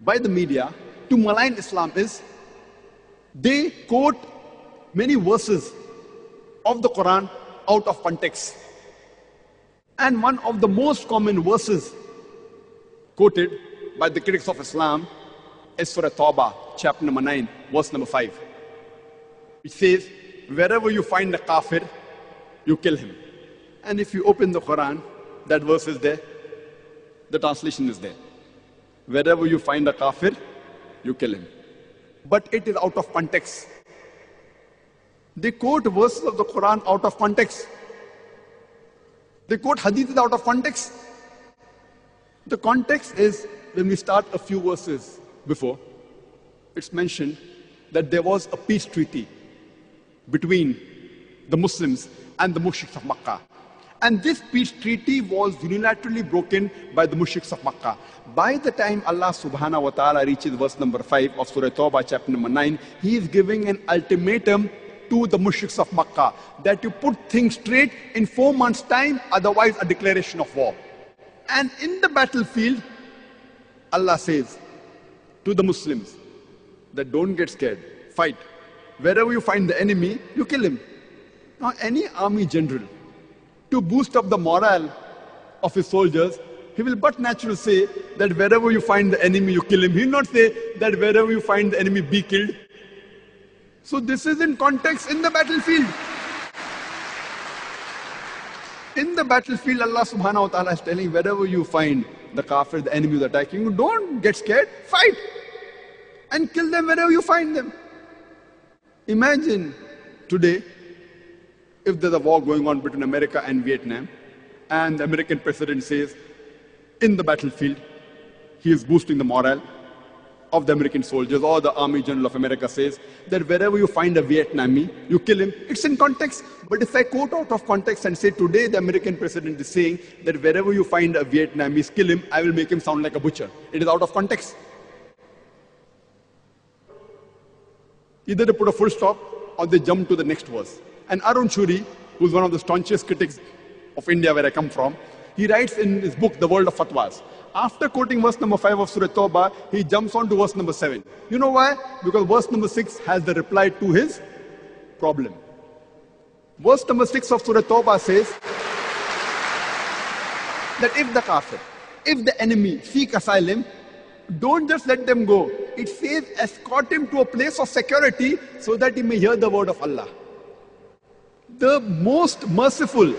by the media to malign Islam is they quote many verses of the Quran out of context. And one of the most common verses quoted by the critics of Islam is Surah Tawbah, chapter number 9, verse number 5. It says, wherever you find a kafir, you kill him. And if you open the Quran, that verse is there. The translation is there. Wherever you find a kafir, you kill him. But it is out of context. They quote verses of the Quran out of context. They quote hadiths out of context. The context is, when we start a few verses before, it's mentioned that there was a peace treaty between the Muslims and the mushriks of Makkah. And this peace treaty was unilaterally broken by the mushriks of Makkah. By the time Allah subhanahu wa ta'ala reaches verse number 5 of Surah Tawbah, chapter number 9, He is giving an ultimatum to the mushriks of Makkah that you put things straight in 4 months' time, otherwise a declaration of war. And in the battlefield, Allah says to the Muslims that don't get scared, fight. Wherever you find the enemy, you kill him. Now, any army general, to boost up the morale of his soldiers, he will but naturally say that wherever you find the enemy, you kill him. He will not say that wherever you find the enemy, be killed. So this is in context in the battlefield. In the battlefield, Allah subhanahu wa ta'ala is telling, wherever you find the kafir, the enemy is attacking you, don't get scared, fight. And kill them wherever you find them. Imagine today, if there's a war going on between America and Vietnam, and the American president says, in the battlefield, he is boosting the morale of the American soldiers, or the Army General of America says that wherever you find a Vietnamese, you kill him. It's in context. But if I quote out of context and say today the American president is saying that wherever you find a Vietnamese, kill him, I will make him sound like a butcher. It is out of context. Either they put a full stop or they jump to the next verse. And Arun Shuri, who's one of the staunchest critics of India where I come from, he writes in his book, The World of Fatwas. After quoting verse number 5 of Surah Tawbah, he jumps on to verse number 7. You know why? Because verse number 6 has the reply to his problem. Verse number 6 of Surah Tawbah says that if the kafir, if the enemy seek asylum, don't just let them go. It says escort him to a place of security so that he may hear the word of Allah. The most merciful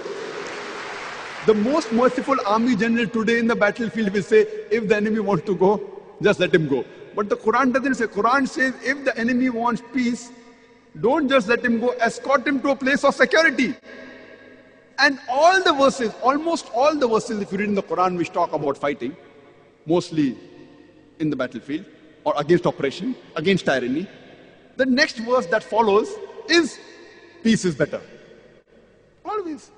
army general today in the battlefield will say, if the enemy wants to go, just let him go. But the Quran doesn't say. Quran says, if the enemy wants peace, don't just let him go, escort him to a place of security. And all the verses, almost all the verses, if you read in the Quran, which talk about fighting, mostly in the battlefield, or against oppression, against tyranny, the next verse that follows is, peace is better. Always.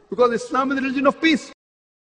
Because Islam is a religion of peace.